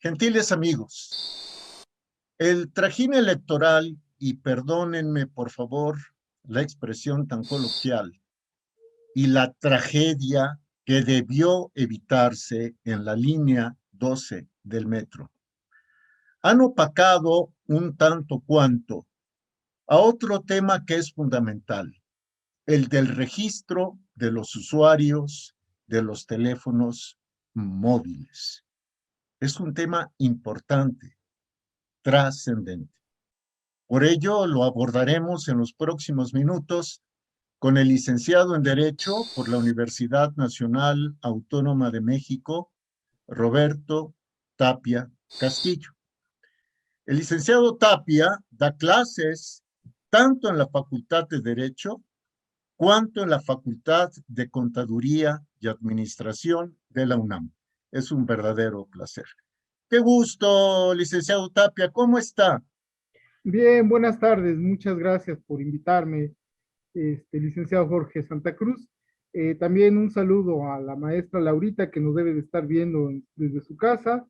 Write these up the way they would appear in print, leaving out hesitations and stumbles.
Gentiles amigos, el trajín electoral, y perdónenme por favor la expresión tan coloquial, y la tragedia que debió evitarse en la línea 12 del metro, han opacado un tanto cuanto a otro tema que es fundamental, el del registro de los usuarios de los teléfonos móviles. Es un tema importante, trascendente. Por ello, lo abordaremos en los próximos minutos con el licenciado en Derecho por la Universidad Nacional Autónoma de México, Roberto Tapia Castillo. El licenciado Tapia da clases tanto en la Facultad de Derecho cuanto en la Facultad de Contaduría y Administración de la UNAM. Es un verdadero placer. Qué gusto, licenciado Tapia, ¿cómo está? Bien, buenas tardes. Muchas gracias por invitarme, licenciado Jorge Santa Cruz. También un saludo a la maestra Laurita que nos debe de estar viendo desde su casa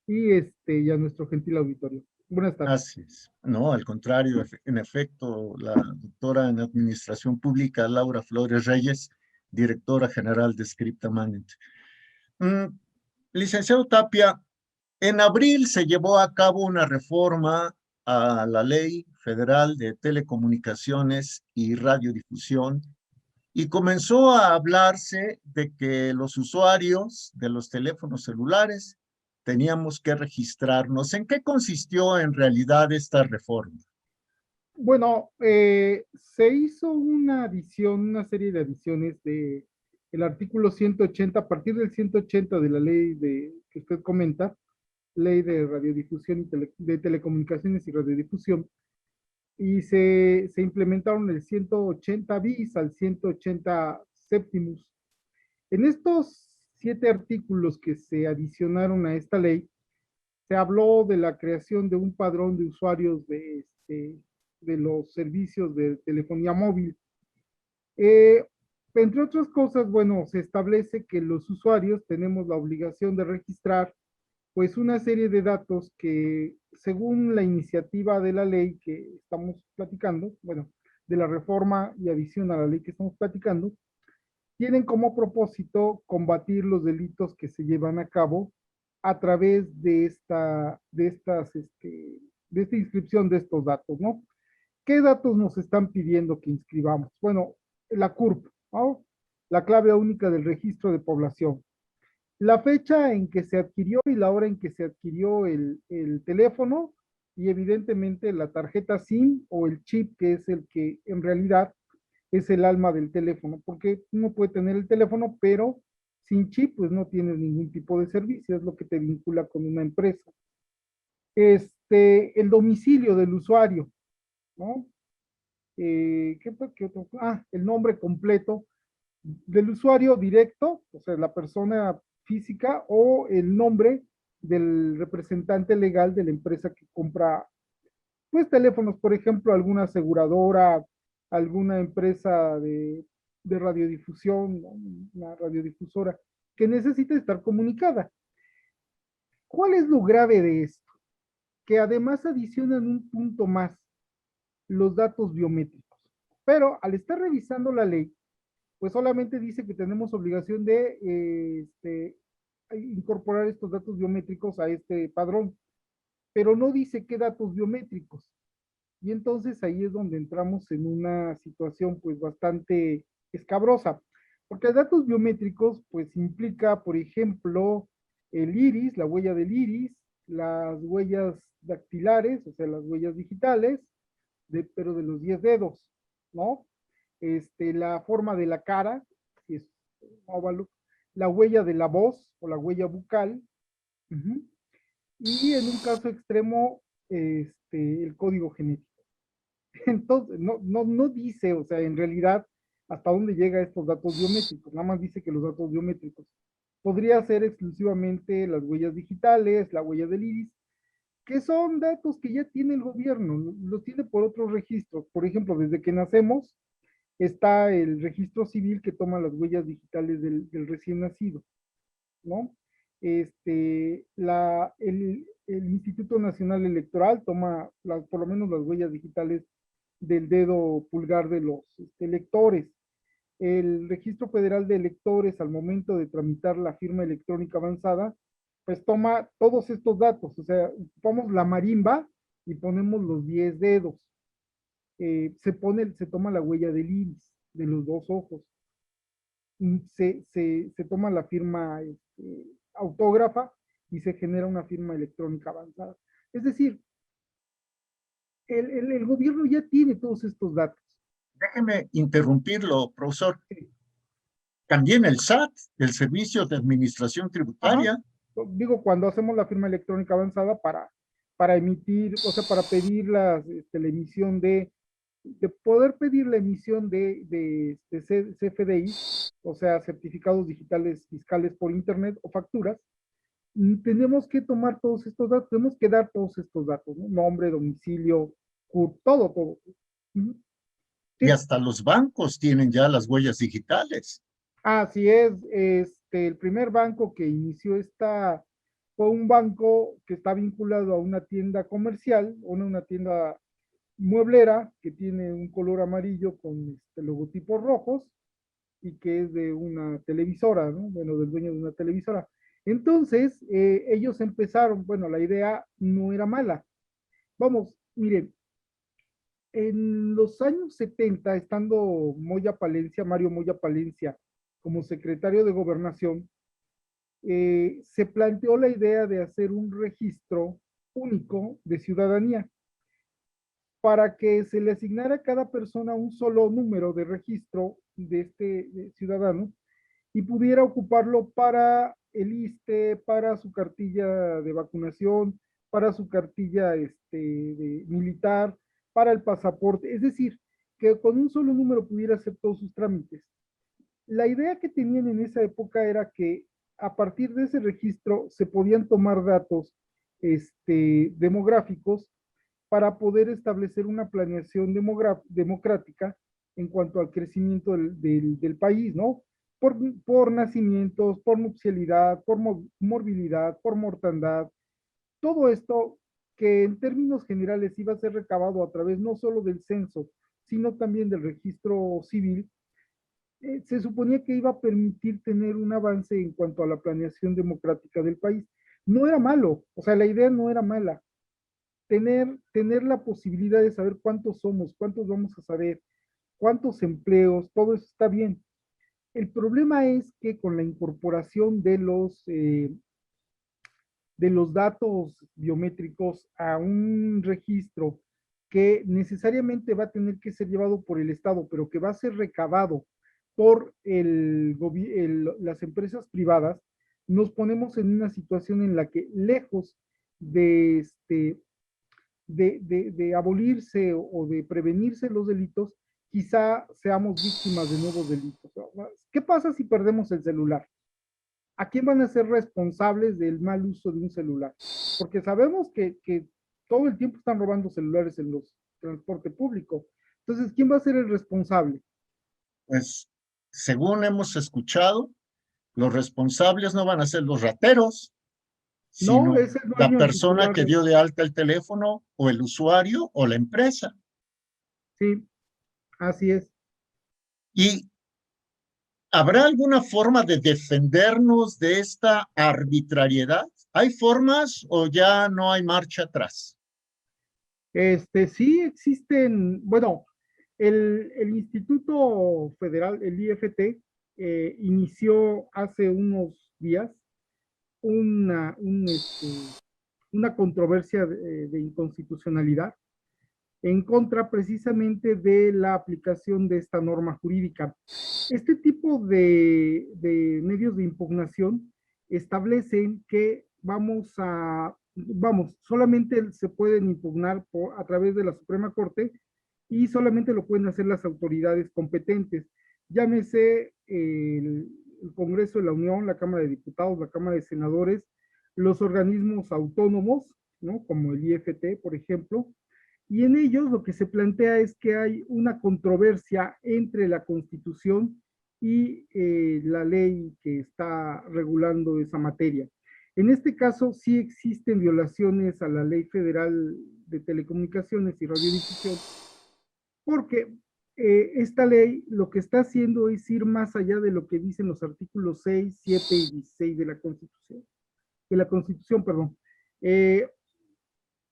y a nuestro gentil auditorio. Buenas tardes. Así es. No, al contrario, en efecto, la doctora en Administración Pública, Laura Flores Reyes, directora general de Scriptamanent. Licenciado Tapia, en abril se llevó a cabo una reforma a la Ley Federal de Telecomunicaciones y Radiodifusión y comenzó a hablarse de que los usuarios de los teléfonos celulares teníamos que registrarnos. ¿En qué consistió en realidad esta reforma? Bueno, se hizo una adición, una serie de adiciones de el artículo 180, a partir del 180 de la ley que usted comenta, ley de radiodifusión de telecomunicaciones y radiodifusión, y se implementaron el 180 bis al 180 séptimos. En estos 7 artículos que se adicionaron a esta ley, se habló de la creación de un padrón de usuarios de los servicios de telefonía móvil. Eh, Entre otras cosas, bueno, se establece que los usuarios tenemos la obligación de registrar pues una serie de datos que según la iniciativa de la ley que estamos platicando, bueno, de la reforma y adición a la ley que estamos platicando, tienen como propósito combatir los delitos que se llevan a cabo a través de esta inscripción de estos datos, ¿no? ¿Qué datos nos están pidiendo que inscribamos? Bueno, la CURP, ¿no? La clave única del registro de población. La fecha en que se adquirió y la hora en que se adquirió el teléfono y evidentemente la tarjeta SIM o el chip que es el que en realidad es el alma del teléfono, porque uno puede tener el teléfono, pero sin chip pues no tienes ningún tipo de servicio, es lo que te vincula con una empresa. El domicilio del usuario, ¿no? ¿Qué otro? El nombre completo del usuario directo, o sea, la persona física o el nombre del representante legal de la empresa que compra, pues, teléfonos, por ejemplo, alguna aseguradora, alguna empresa de radiodifusión, ¿no? Una radiodifusora que necesita estar comunicada. ¿Cuál es lo grave de esto? Que además adicionan un punto más, los datos biométricos. Pero al estar revisando la ley, pues solamente dice que tenemos obligación de incorporar estos datos biométricos a este padrón, pero no dice qué datos biométricos. Y entonces ahí es donde entramos en una situación pues bastante escabrosa, porque datos biométricos pues implica, por ejemplo, el iris, la huella del iris, las huellas dactilares, o sea, las huellas digitales, pero de los 10 dedos, ¿no? La forma de la cara, si es óvalo, la huella de la voz o la huella bucal, uh-huh, y en un caso extremo, el código genético. Entonces, no dice, o sea, en realidad, hasta dónde llega estos datos biométricos, nada más dice que los datos biométricos podría ser exclusivamente las huellas digitales, la huella del iris, que son datos que ya tiene el gobierno, los tiene por otros registros. Por ejemplo, desde que nacemos, está el registro civil que toma las huellas digitales del recién nacido, ¿no? el Instituto Nacional Electoral toma por lo menos las huellas digitales del dedo pulgar de los electores. El Registro Federal de Electores, al momento de tramitar la firma electrónica avanzada, pues toma todos estos datos, o sea, tomamos la marimba y ponemos los 10 dedos. Se toma la huella del iris, de los dos ojos. Se toma la firma autógrafa y se genera una firma electrónica avanzada. Es decir, el gobierno ya tiene todos estos datos. Déjeme interrumpirlo, profesor. También el SAT, el Servicio de Administración Tributaria. Ajá. Digo, cuando hacemos la firma electrónica avanzada para emitir, o sea, para pedir la emisión de poder pedir la emisión de CFDI, o sea, certificados digitales fiscales por internet o facturas, tenemos que tomar todos estos datos, tenemos que dar todos estos datos, ¿no? Nombre, domicilio, CURP, todo, todo. Y hasta los bancos tienen ya las huellas digitales. Así es, el primer banco que inició esta fue un banco que está vinculado a una tienda comercial, una tienda mueblera que tiene un color amarillo con logotipos rojos y que es de una televisora, ¿no? Bueno, del dueño de una televisora. Entonces, ellos empezaron, bueno, la idea no era mala. Vamos, miren, en los años 70, estando Mario Moya Palencia, como secretario de Gobernación, se planteó la idea de hacer un registro único de ciudadanía para que se le asignara a cada persona un solo número de registro de ciudadano y pudiera ocuparlo para el ISSSTE, para su cartilla de vacunación, para su cartilla de militar, para el pasaporte, es decir, que con un solo número pudiera hacer todos sus trámites. La idea que tenían en esa época era que a partir de ese registro se podían tomar datos demográficos para poder establecer una planeación democrática en cuanto al crecimiento del país, ¿no? Por nacimientos, por nupcialidad, por morbilidad, por mortandad, todo esto que en términos generales iba a ser recabado a través no solo del censo, sino también del registro civil, se suponía que iba a permitir tener un avance en cuanto a la planeación democrática del país. No era malo, o sea, la idea no era mala. Tener la posibilidad de saber cuántos somos, cuántos vamos a saber, cuántos empleos, todo eso está bien. El problema es que con la incorporación de los datos biométricos a un registro que necesariamente va a tener que ser llevado por el Estado, pero que va a ser recabado por las empresas privadas, nos ponemos en una situación en la que lejos de, de abolirse o de prevenirse los delitos, quizá seamos víctimas de nuevos delitos. ¿Qué pasa si perdemos el celular? ¿A quién van a ser responsables del mal uso de un celular? Porque sabemos que todo el tiempo están robando celulares en los transporte público. Entonces, ¿quién va a ser el responsable? Pues, según hemos escuchado, los responsables no van a ser los rateros, No, sino es el la dueño persona titular que dio de alta el teléfono o el usuario o la empresa. Sí, así es. ¿Y habrá alguna forma de defendernos de esta arbitrariedad? ¿Hay formas o ya no hay marcha atrás? Sí existen, bueno, el Instituto Federal, el IFT, inició hace unos días una, un, una controversia de inconstitucionalidad en contra precisamente de la aplicación de esta norma jurídica. Este tipo de medios de impugnación establecen que solamente se pueden impugnar a través de la Suprema Corte y solamente lo pueden hacer las autoridades competentes. Llámese el Congreso de la Unión, la Cámara de Diputados, la Cámara de Senadores, los organismos autónomos, ¿no? Como el IFT, por ejemplo, y en ellos lo que se plantea es que hay una controversia entre la Constitución y la ley que está regulando esa materia. En este caso, sí existen violaciones a la Ley Federal de Telecomunicaciones y Radiodifusión, porque esta ley lo que está haciendo es ir más allá de lo que dicen los artículos 6, 7 y 16 de la Constitución, perdón. Eh,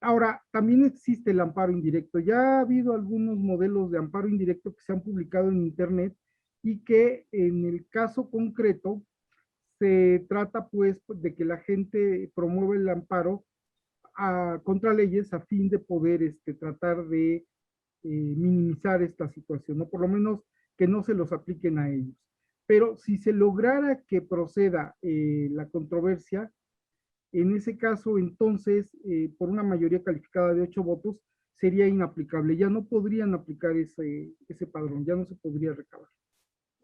Ahora, también existe el amparo indirecto. Ya ha habido algunos modelos de amparo indirecto que se han publicado en Internet y que en el caso concreto se trata pues de que la gente promueva el amparo contra leyes a fin de poder tratar de minimizar esta situación, ¿no? Por lo menos que no se los apliquen a ellos. Pero si se lograra que proceda la controversia, en ese caso, entonces, por una mayoría calificada de 8 votos, sería inaplicable. Ya no podrían aplicar ese padrón, ya no se podría recabar.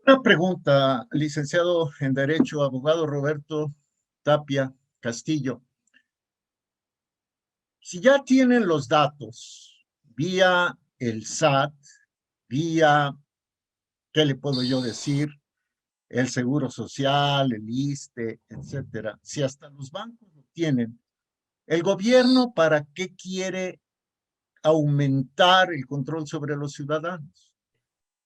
Una pregunta, licenciado en Derecho, abogado Roberto Tapia Castillo. Si ya tienen los datos vía el SAT, vía, ¿qué le puedo yo decir? El Seguro Social, el ISSSTE, etcétera. Si hasta los bancos lo tienen, ¿el gobierno para qué quiere aumentar el control sobre los ciudadanos?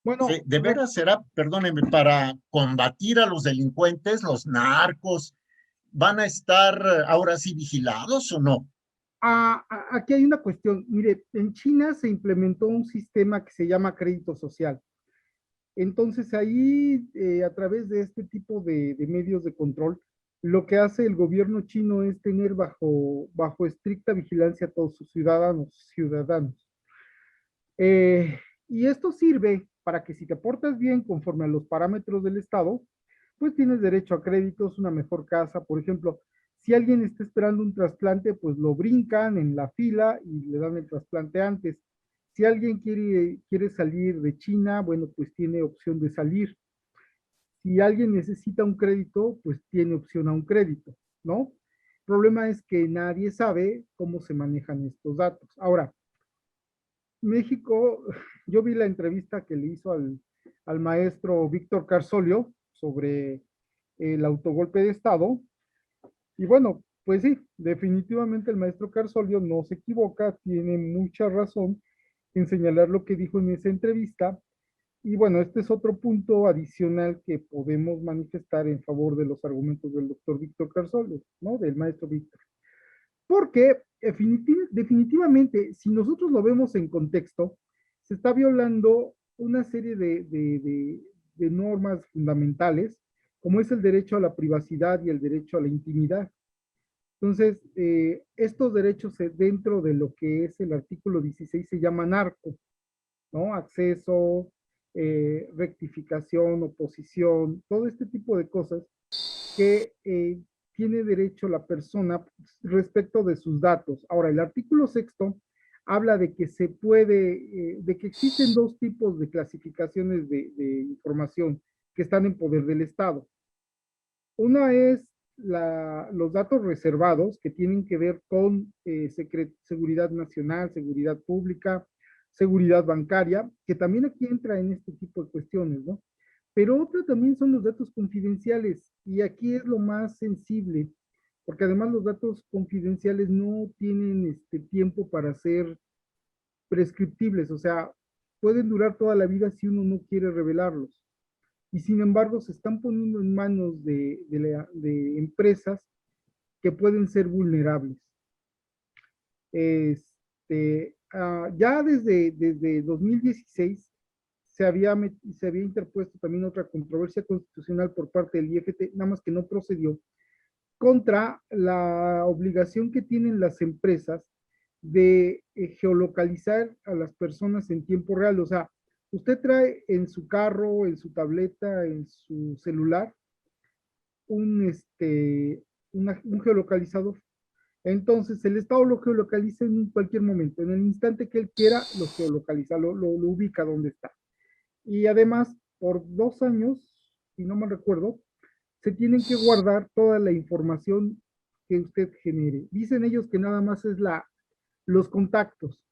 Bueno, ¿De veras será, perdónenme, para combatir a los delincuentes, los narcos, van a estar ahora sí vigilados o no? aquí hay una cuestión. Mire, en China se implementó un sistema que se llama crédito social. Entonces ahí, a través de este tipo de medios de control, lo que hace el gobierno chino es tener bajo estricta vigilancia a todos sus ciudadanos. Y esto sirve para que si te portas bien conforme a los parámetros del Estado, pues tienes derecho a créditos, una mejor casa. Por ejemplo, si alguien está esperando un trasplante, pues lo brincan en la fila y le dan el trasplante antes. Si alguien quiere salir de China, bueno, pues tiene opción de salir. Si alguien necesita un crédito, pues tiene opción a un crédito, ¿no? El problema es que nadie sabe cómo se manejan estos datos. Ahora, México, yo vi la entrevista que le hizo al maestro Víctor Carsolio sobre el autogolpe de Estado. Y bueno, pues sí, definitivamente el maestro Carsolio no se equivoca, tiene mucha razón en señalar lo que dijo en esa entrevista. Y bueno, este es otro punto adicional que podemos manifestar en favor de los argumentos del doctor Víctor Carsolio, ¿no? Del maestro Víctor. Porque definitivamente, si nosotros lo vemos en contexto, se está violando una serie de normas fundamentales, como es el derecho a la privacidad y el derecho a la intimidad. Entonces, estos derechos dentro de lo que es el artículo 16 se llaman ARCO, ¿no? Acceso, rectificación, oposición, todo este tipo de cosas que tiene derecho la persona respecto de sus datos. Ahora, el artículo sexto habla de que se puede, de que existen dos tipos de clasificaciones de información que están en poder del Estado. Una es los datos reservados que tienen que ver con seguridad nacional, seguridad pública, seguridad bancaria, que también aquí entra en este tipo de cuestiones, ¿no? Pero otra también son los datos confidenciales, y aquí es lo más sensible, porque además los datos confidenciales no tienen tiempo para ser prescriptibles, o sea, pueden durar toda la vida si uno no quiere revelarlos. Y sin embargo, se están poniendo en manos de empresas que pueden ser vulnerables. Ya desde 2016 se había interpuesto también otra controversia constitucional por parte del IFT, nada más que no procedió, contra la obligación que tienen las empresas de geolocalizar a las personas en tiempo real. O sea, usted trae en su carro, en su tableta, en su celular, un, un geolocalizador. Entonces, el Estado lo geolocaliza en cualquier momento. En el instante que él quiera, lo geolocaliza, lo ubica donde está. Y además, por 2 años, si no me recuerdo, se tienen que guardar toda la información que usted genere. Dicen ellos que nada más es los contactos,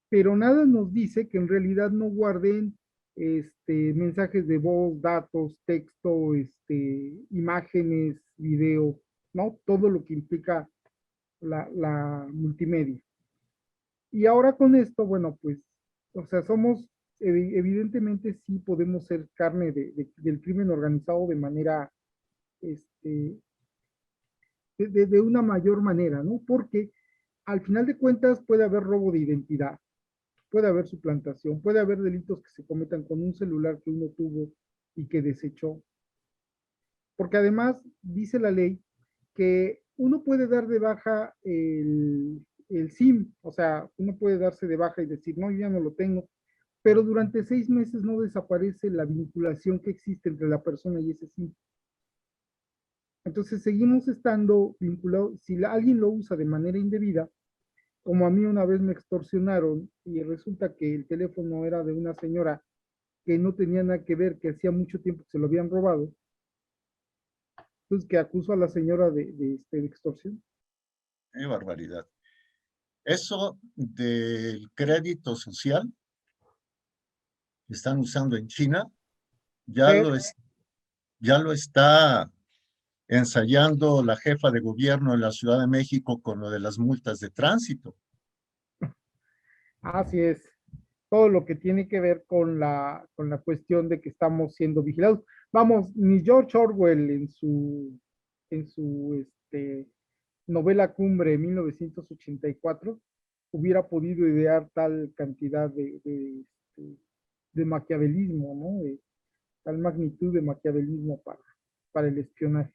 pero nada nos dice que en realidad no guarden mensajes de voz, datos, texto, imágenes, video. ¿no? Todo lo que implica la multimedia. Y ahora con esto, bueno, pues, o sea, somos, evidentemente sí podemos ser carne del crimen organizado de manera, este, de una mayor manera, ¿no? Porque al final de cuentas puede haber robo de identidad, puede haber suplantación, puede haber delitos que se cometan con un celular que uno tuvo y que desechó. Porque además dice la ley que uno puede dar de baja el SIM, o sea, uno puede darse de baja y decir, no, yo ya no lo tengo, pero durante 6 meses no desaparece la vinculación que existe entre la persona y ese SIM. Entonces seguimos estando vinculados, si alguien lo usa de manera indebida, como a mí una vez me extorsionaron y resulta que el teléfono era de una señora que no tenía nada que ver, que hacía mucho tiempo que se lo habían robado, entonces que acusó a la señora de extorsión. Qué barbaridad. Eso del crédito social que están usando en China, ya Sí. lo, es, ya lo está ensayando la jefa de gobierno de la Ciudad de México con lo de las multas de tránsito. Así es, todo lo que tiene que ver con la cuestión de que estamos siendo vigilados. Vamos, ni George Orwell en su novela Cumbre 1984 hubiera podido idear tal cantidad de maquiavelismo, ¿no? De tal magnitud de maquiavelismo para el espionaje.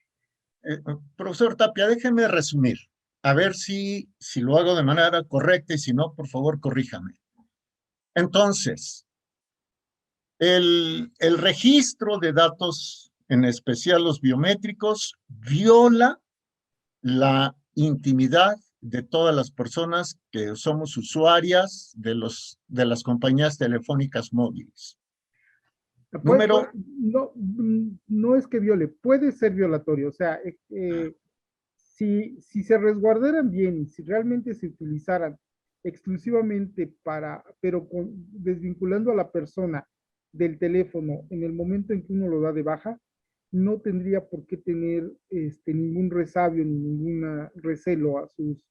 Profesor Tapia, déjeme resumir, a ver si lo hago de manera correcta y si no, por favor, corríjame. Entonces, el registro de datos, en especial los biométricos, viola la intimidad de todas las personas que somos usuarias de las compañías telefónicas móviles. Número, No, no es que viole, puede ser violatorio. O sea, si se resguardaran bien y si realmente se utilizaran exclusivamente pero desvinculando a la persona del teléfono en el momento en que uno lo da de baja, no tendría por qué tener ningún resabio ni ningún recelo a sus.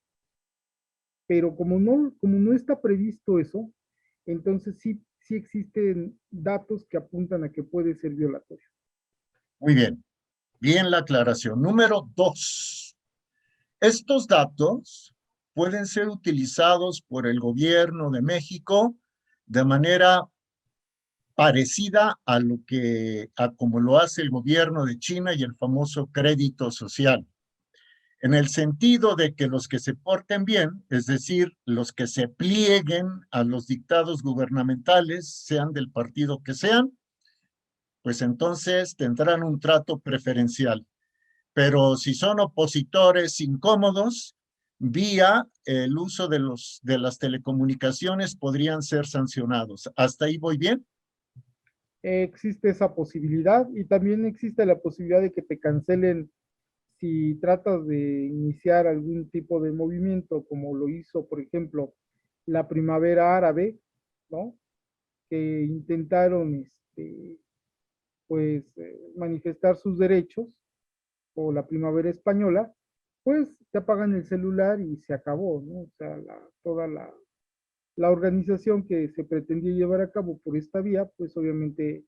Pero como no está previsto eso, entonces sí existen datos que apuntan a que puede ser violatorio. muy bien, bien la aclaración. Número 2. Estos datos pueden ser utilizados por el gobierno de México de manera parecida a como lo hace el gobierno de China y el famoso crédito social, en el sentido de que los que se porten bien, es decir, los que se plieguen a los dictados gubernamentales, sean del partido que sean, pues entonces tendrán un trato preferencial. Pero si son opositores incómodos, vía el uso de las telecomunicaciones podrían ser sancionados. ¿Hasta ahí voy bien? Existe esa posibilidad y también existe la posibilidad de que te cancelen si tratas de iniciar algún tipo de movimiento, como lo hizo, por ejemplo, la primavera árabe, ¿no? Que intentaron, pues, manifestar sus derechos, o la primavera española, pues te apagan el celular y se acabó, ¿no? O sea, toda la organización que se pretendía llevar a cabo por esta vía, pues obviamente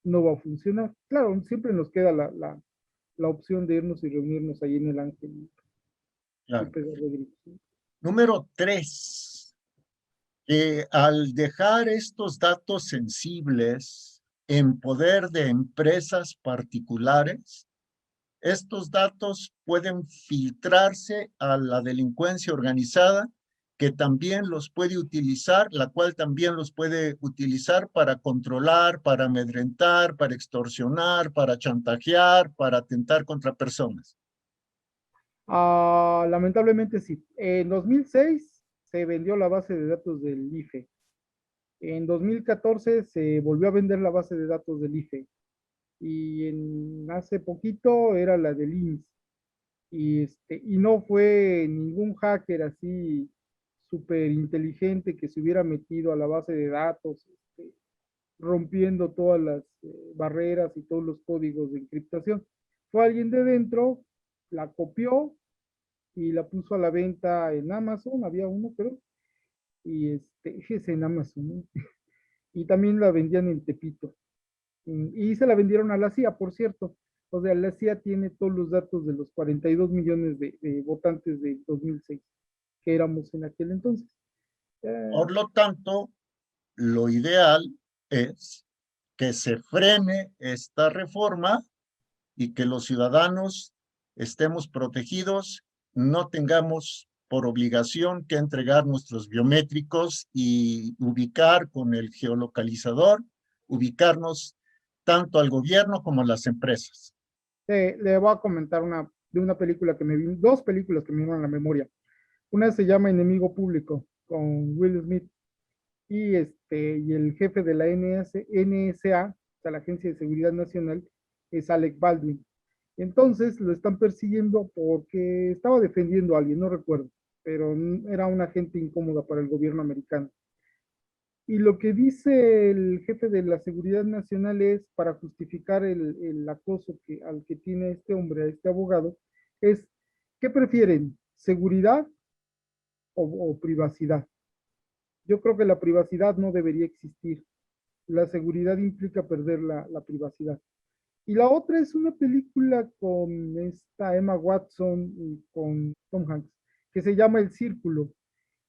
no va a funcionar. Claro, siempre nos queda la opción de irnos y reunirnos ahí en el Ángel y Claro. pegar de gritos, ¿no? Número 3, que al dejar estos datos sensibles en poder de empresas particulares, estos datos pueden filtrarse a la delincuencia organizada, que también los puede utilizar, la cual también los puede utilizar para controlar, para amedrentar, para extorsionar, para chantajear, para atentar contra personas. Lamentablemente sí. En 2006 se vendió la base de datos del IFE. En 2014 se volvió a vender la base de datos del IFE. Y hace poquito era la del IMSS. Y no fue ningún hacker así súper inteligente que se hubiera metido a la base de datos, rompiendo todas las barreras y todos los códigos de encriptación. Fue alguien de dentro la copió y la puso a la venta en Amazon, había uno, pero, y es en Amazon, ¿no? Y también la vendían en Tepito. Y se la vendieron a la CIA, por cierto. O sea, la CIA tiene todos los datos de los 42 millones de votantes de 2006, que éramos en aquel entonces. Por lo tanto, lo ideal es que se frene esta reforma y que los ciudadanos estemos protegidos, no tengamos por obligación que entregar nuestros biométricos y ubicar con el geolocalizador, ubicarnos tanto al gobierno como a las empresas. Le voy a comentar de una película que me vi, dos películas que me vinieron a la memoria. Una se llama Enemigo Público, con Will Smith, y el jefe de la NSA, o sea, la Agencia de Seguridad Nacional, es Alec Baldwin. Entonces lo están persiguiendo porque estaba defendiendo a alguien, no recuerdo, pero era una gente incómoda para el gobierno americano. Y lo que dice el jefe de la Seguridad Nacional es, para justificar el acoso al que tiene este hombre, a este abogado, es, ¿qué prefieren? ¿Seguridad o privacidad? Yo creo que la privacidad no debería existir. La seguridad implica perder la privacidad. Y la otra es una película con esta Emma Watson y con Tom Hanks, que se llama El Círculo,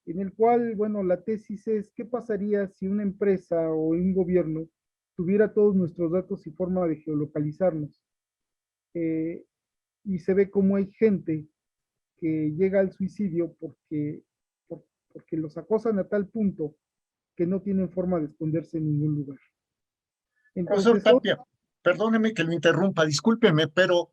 en el cual, bueno, la tesis es, ¿qué pasaría si una empresa o un gobierno tuviera todos nuestros datos y forma de geolocalizarnos? Eh, y se ve cómo hay gente que llega al suicidio porque los acosan a tal punto que no tienen forma de esconderse en ningún lugar. Profesor Entonces, Tapia, perdóneme que lo interrumpa, discúlpeme, pero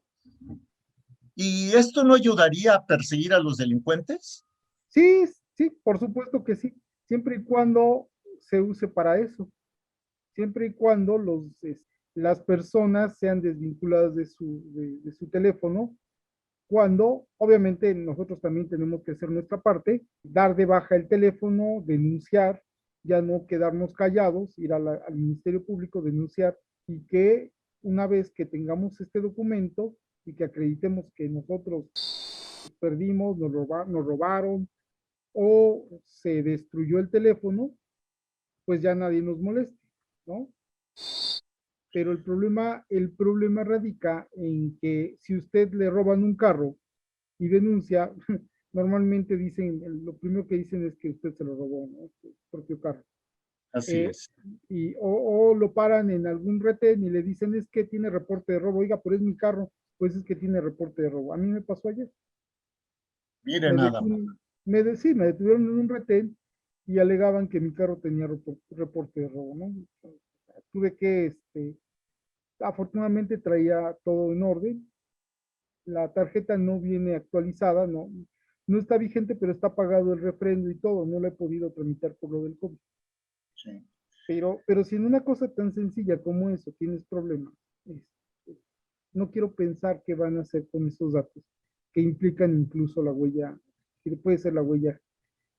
¿y esto no ayudaría a perseguir a los delincuentes? sí, sí, por supuesto que sí, siempre y cuando se use para eso, siempre y cuando las personas sean desvinculadas de su teléfono, cuando obviamente nosotros también tenemos que hacer nuestra parte, dar de baja el teléfono, denunciar, ya no quedarnos callados, ir al Ministerio Público, denunciar, y que una vez que tengamos este documento y que acreditemos que nosotros perdimos, nos robaron o se destruyó el teléfono, pues ya nadie nos moleste, ¿no? Pero el problema radica en que si usted le roban un carro y denuncia, normalmente dicen, lo primero que dicen es que usted se lo robó, ¿no? Su propio carro. Así Eh, es. o lo paran en algún retén y le dicen, es que tiene reporte de robo, oiga, pero es mi carro, pues es que tiene reporte de robo. A mí me pasó ayer. Mire Me, nada más. sí, me detuvieron en un retén y alegaban que mi carro tenía reporte de robo, ¿no? Tuve que, afortunadamente traía todo en orden. La tarjeta no viene actualizada, no está vigente, pero está pagado el refrendo y todo. No lo he podido tramitar por lo del COVID. Sí. Pero si en una cosa tan sencilla como eso tienes problemas, no quiero pensar qué van a hacer con esos datos, que implican incluso la huella, que puede ser la huella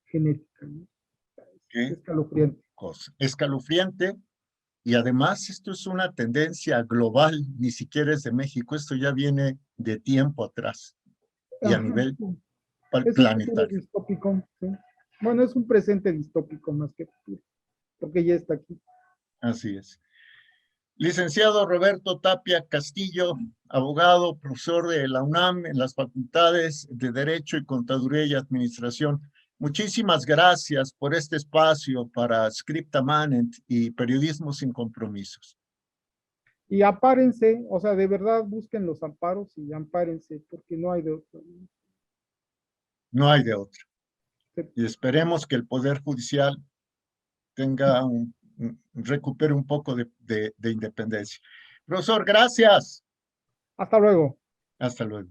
genética, ¿no? Qué Es escalofriante. cosa. Escalofriante. Y además esto es una tendencia global, ni siquiera es de México, esto ya viene de tiempo atrás y a Ajá, nivel sí. Es un futuro planetario. distópico, ¿sí? Bueno, es un presente distópico más que futuro, porque ya está aquí. Así es. Licenciado Roberto Tapia Castillo, abogado, profesor de la UNAM en las facultades de Derecho y Contaduría y Administración. Muchísimas gracias por este espacio para Scripta Manent y Periodismo sin Compromisos. Y apárense, o sea, de verdad busquen los amparos y ampárense, porque no hay de otro. No hay de otra. Y esperemos que el Poder Judicial recupere un poco de independencia. Profesor, gracias. Hasta luego. Hasta luego.